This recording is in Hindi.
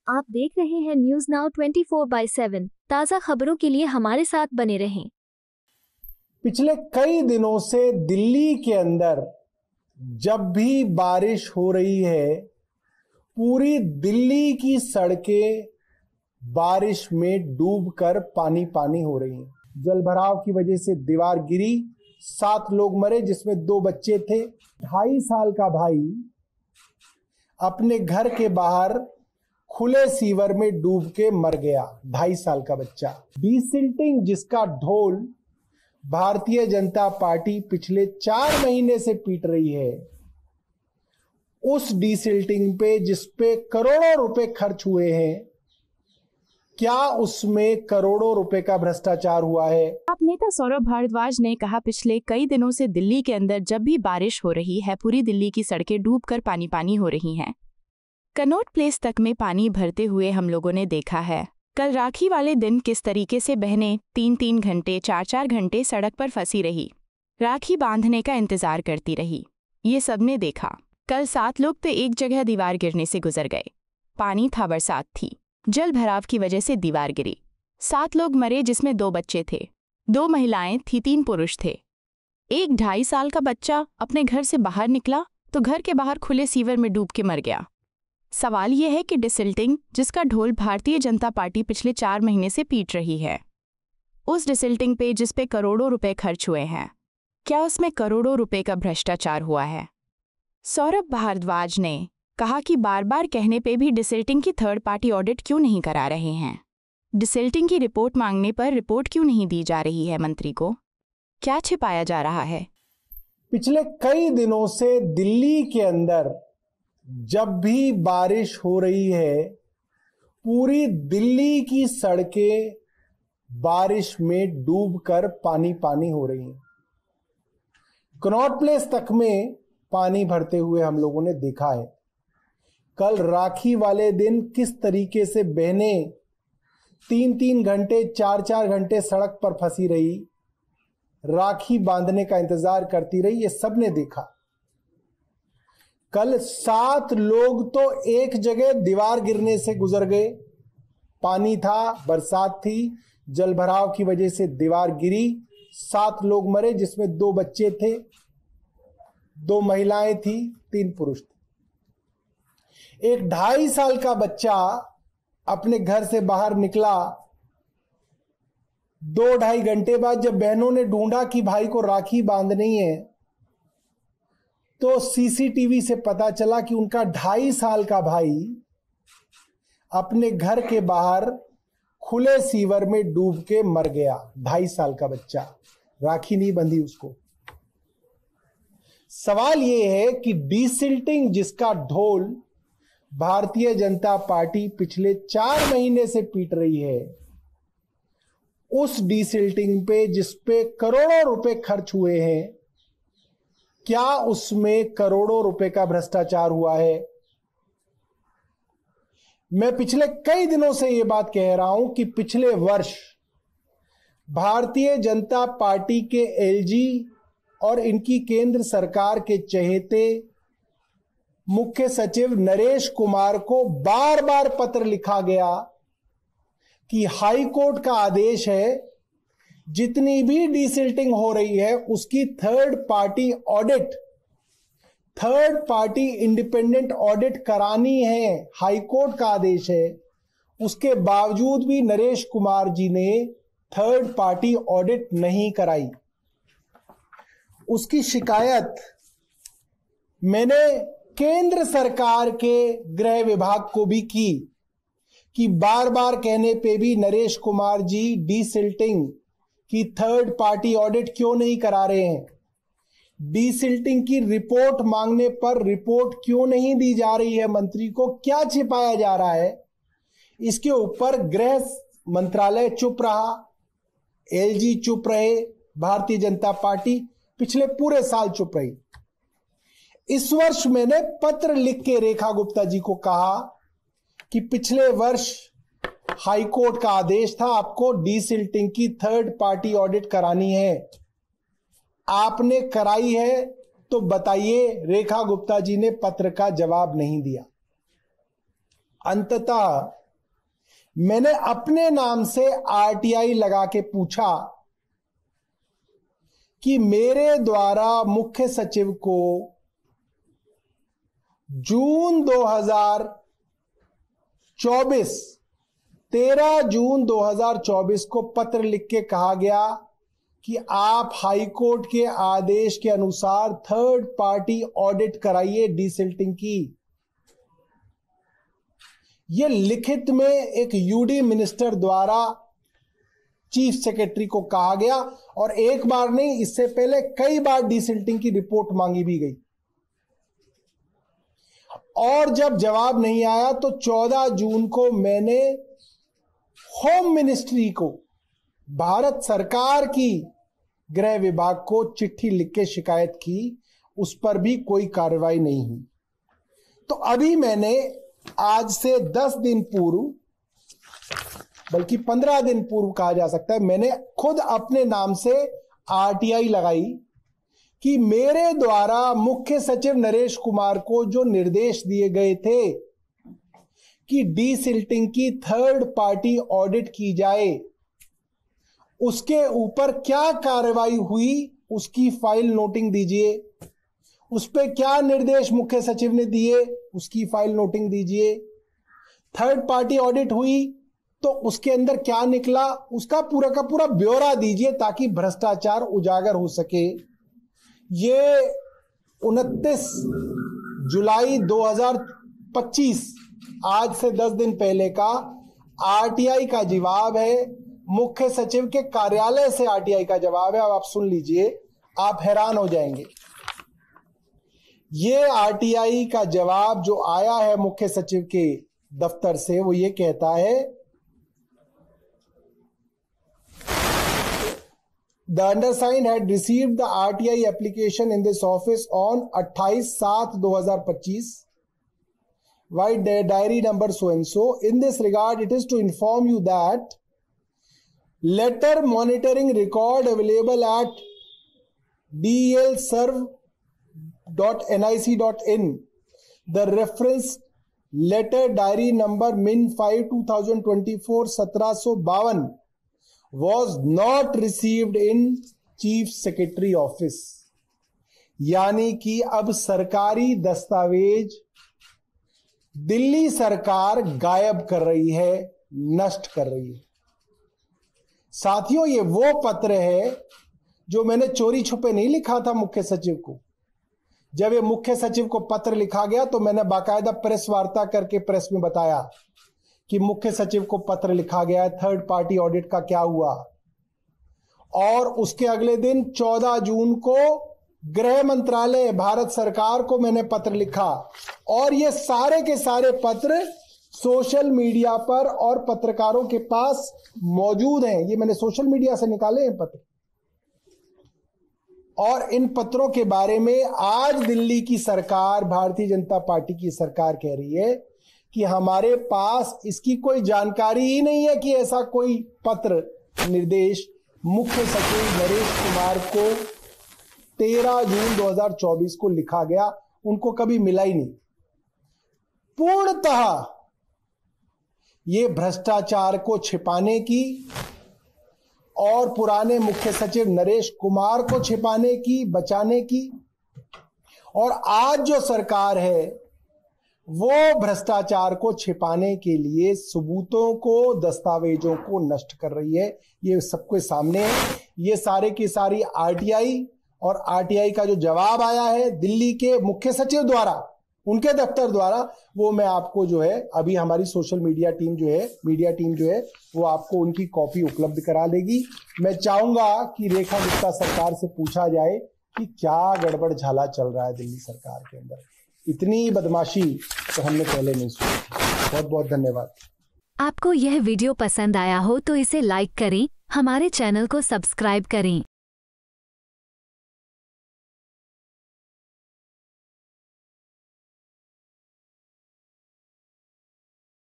आप देख रहे हैं न्यूज नाउ 24/7। ताज़ा खबरों के लिए हमारे साथ बने रहें। पिछले कई दिनों से दिल्ली के अंदर जब भी बारिश हो रही है, पूरी दिल्ली की सड़कें बारिश में डूबकर पानी पानी हो रही हैं। जलभराव की वजह से दीवार गिरी, 7 लोग मरे जिसमें 2 बच्चे थे। 2.5 साल का भाई अपने घर के बाहर खुले सीवर में डूब के मर गया। 2.5 साल का बच्चा। डिसिल्टिंग जिसका ढोल भारतीय जनता पार्टी पिछले 4 महीने से पीट रही है, उस डिसिल्टिंग पे जिसपे करोड़ों रुपए खर्च हुए हैं, क्या उसमें करोड़ों रुपए का भ्रष्टाचार हुआ है? आप नेता सौरभ भारद्वाज ने कहा, पिछले कई दिनों से दिल्ली के अंदर जब भी बारिश हो रही है, पूरी दिल्ली की सड़कें डूबकर पानी पानी हो रही हैं। कनॉट प्लेस तक में पानी भरते हुए हम लोगों ने देखा है। कल राखी वाले दिन किस तरीके से बहनें 3-3 घंटे 4-4 घंटे सड़क पर फंसी रही, राखी बांधने का इंतजार करती रही। ये सबने देखा। कल 7 लोग तो एक जगह दीवार गिरने से गुजर गए। पानी था, बरसात थी, जल भराव की वजह से दीवार गिरी। 7 लोग मरे जिसमें 2 बच्चे थे, 2 महिलाएं थी, 3 पुरुष थे। एक 2.5 साल का बच्चा अपने घर से बाहर निकला तो घर के बाहर खुले सीवर में डूब के मर गया। सवाल यह है कि डिसिल्टिंग जिसका ढोल भारतीय जनता पार्टी पिछले 4 महीने से पीट रही है, उस डिसिल्टिंग पे जिस पे करोड़ों रुपए खर्च हुए हैं, क्या उसमें करोड़ों रुपए का भ्रष्टाचार हुआ है? सौरभ भारद्वाज ने कहा कि बार बार कहने पे भी डिसिल्टिंग की थर्ड पार्टी ऑडिट क्यों नहीं करा रहे हैं? डिसिल्टिंग की रिपोर्ट मांगने पर रिपोर्ट क्यों नहीं दी जा रही है? मंत्री को क्या छिपाया जा रहा है? पिछले कई दिनों से दिल्ली के अंदर जब भी बारिश हो रही है, पूरी दिल्ली की सड़कें बारिश में डूबकर पानी पानी हो रही हैं। कनॉट प्लेस तक में पानी भरते हुए हम लोगों ने देखा है। कल राखी वाले दिन किस तरीके से बहनें 3-3 घंटे 4-4 घंटे सड़क पर फंसी रही, राखी बांधने का इंतजार करती रही, ये सबने देखा। कल 7 लोग तो एक जगह दीवार गिरने से गुजर गए। पानी था, बरसात थी, जलभराव की वजह से दीवार गिरी, 7 लोग मरे जिसमें 2 बच्चे थे, 2 महिलाएं थी, 3 पुरुष थे। एक 2.5 साल का बच्चा अपने घर से बाहर निकला, 2-2.5 घंटे बाद जब बहनों ने ढूंढा कि भाई को राखी बांधनी है, तो सीसीटीवी से पता चला कि उनका 2.5 साल का भाई अपने घर के बाहर खुले सीवर में डूब के मर गया। 2.5 साल का बच्चा, राखी नहीं बंधी उसको। सवाल यह है कि डिसिल्टिंग जिसका ढोल भारतीय जनता पार्टी पिछले 4 महीने से पीट रही है, उस डिसिल्टिंग पे जिसपे करोड़ों रुपए खर्च हुए हैं, क्या उसमें करोड़ों रुपए का भ्रष्टाचार हुआ है? मैं पिछले कई दिनों से यह बात कह रहा हूं कि पिछले वर्ष भारतीय जनता पार्टी के एलजी और इनकी केंद्र सरकार के चहेते मुख्य सचिव नरेश कुमार को बार बार पत्र लिखा गया कि हाई कोर्ट का आदेश है, जितनी भी डिसिल्टिंग हो रही है उसकी थर्ड पार्टी इंडिपेंडेंट ऑडिट करानी है। हाई कोर्ट का आदेश है। उसके बावजूद भी नरेश कुमार जी ने थर्ड पार्टी ऑडिट नहीं कराई। उसकी शिकायत मैंने केंद्र सरकार के गृह विभाग को भी की कि बार बार कहने पे भी नरेश कुमार जी डिसिल्टिंग कि थर्ड पार्टी ऑडिट क्यों नहीं करा रहे हैं? डिसिल्टिंग की रिपोर्ट मांगने पर रिपोर्ट क्यों नहीं दी जा रही है? मंत्री को क्या छिपाया जा रहा है? इसके ऊपर गृह मंत्रालय चुप रहा, एलजी चुप रहे, भारतीय जनता पार्टी पिछले पूरे साल चुप रही। इस वर्ष मैंने पत्र लिख के रेखा गुप्ता जी को कहा कि पिछले वर्ष हाई कोर्ट का आदेश था, आपको डिसिल्टिंग की थर्ड पार्टी ऑडिट करानी है, आपने कराई है तो बताइए। रेखा गुप्ता जी ने पत्र का जवाब नहीं दिया। अंततः मैंने अपने नाम से आरटीआई लगा के पूछा कि मेरे द्वारा मुख्य सचिव को जून 2024 13 जून 2024 को पत्र लिख के कहा गया कि आप हाईकोर्ट के आदेश के अनुसार थर्ड पार्टी ऑडिट कराइए डीसिल्टिंग की। यह लिखित में एक यूडी मिनिस्टर द्वारा चीफ सेक्रेटरी को कहा गया और एक बार नहीं, इससे पहले कई बार डीसिल्टिंग की रिपोर्ट मांगी भी गई और जब जवाब नहीं आया तो 14 जून को मैंने होम मिनिस्ट्री को, भारत सरकार की गृह विभाग को चिट्ठी लिख के शिकायत की। उस पर भी कोई कार्रवाई नहीं हुई। तो अभी मैंने आज से 10 दिन पूर्व, बल्कि 15 दिन पूर्व कहा जा सकता है, मैंने खुद अपने नाम से आरटीआई लगाई कि मेरे द्वारा मुख्य सचिव नरेश कुमार को जो निर्देश दिए गए थे कि डीसिल्टिंग की थर्ड पार्टी ऑडिट की जाए, उसके ऊपर क्या कार्रवाई हुई उसकी फाइल नोटिंग दीजिए। उस पे क्या निर्देश मुख्य सचिव ने दिए उसकी फाइल नोटिंग दीजिए। थर्ड पार्टी ऑडिट हुई तो उसके अंदर क्या निकला उसका पूरा का पूरा ब्यौरा दीजिए ताकि भ्रष्टाचार उजागर हो सके। ये 29 जुलाई 2025 आज से 10 दिन पहले का आरटीआई का जवाब है, मुख्य सचिव के कार्यालय से आरटीआई का जवाब है। अब आप सुन लीजिए, आप हैरान हो जाएंगे। ये आरटीआई का जवाब जो आया है मुख्य सचिव के दफ्तर से, वो ये कहता है, The undersigned had received the RTI application in this office on 28/7/2025 by diary number so and so. In this regard, it is to inform you that letter monitoring record available at delserv.nic.in. The reference letter diary number min 5/2024 1752 was not received in chief secretary office. यानी कि अब सरकारी दस्तावेज दिल्ली सरकार गायब कर रही है, नष्ट कर रही है। साथियों, ये वो पत्र है जो मैंने चोरी छुपे नहीं लिखा था मुख्य सचिव को। जब ये मुख्य सचिव को पत्र लिखा गया तो मैंने बाकायदा प्रेस वार्ता करके प्रेस में बताया कि मुख्य सचिव को पत्र लिखा गया है, थर्ड पार्टी ऑडिट का क्या हुआ। और उसके अगले दिन 14 जून को गृह मंत्रालय भारत सरकार को मैंने पत्र लिखा और ये सारे के सारे पत्र सोशल मीडिया पर और पत्रकारों के पास मौजूद हैं। ये मैंने सोशल मीडिया से निकाले हैं पत्र। और इन पत्रों के बारे में आज दिल्ली की सरकार, भारतीय जनता पार्टी की सरकार कह रही है कि हमारे पास इसकी कोई जानकारी ही नहीं है कि ऐसा कोई पत्र निर्देश मुख्य सचिव नरेश कुमार को 13 जून 2024 को लिखा गया, उनको कभी मिला ही नहीं। पूर्णतः ये भ्रष्टाचार को छिपाने की और पुराने मुख्य सचिव नरेश कुमार को छिपाने की, बचाने की, और आज जो सरकार है वो भ्रष्टाचार को छिपाने के लिए सबूतों को, दस्तावेजों को नष्ट कर रही है। ये सबके सामने है। ये सारे की सारी आरटीआई और आरटीआई का जो जवाब आया है दिल्ली के मुख्य सचिव द्वारा, उनके दफ्तर द्वारा, वो मैं आपको जो है अभी हमारी सोशल मीडिया टीम जो है, मीडिया टीम जो है, वो आपको उनकी कॉपी उपलब्ध करा देगी। मैं चाहूंगा कि रेखा गुप्ता सरकार से पूछा जाए कि क्या गड़बड़ झाला चल रहा है दिल्ली सरकार के अंदर। इतनी बदमाशी तो हमने पहले नहीं सुनी। बहुत बहुत धन्यवाद। आपको यह वीडियो पसंद आया हो तो इसे लाइक करें, हमारे चैनल को सब्सक्राइब करें।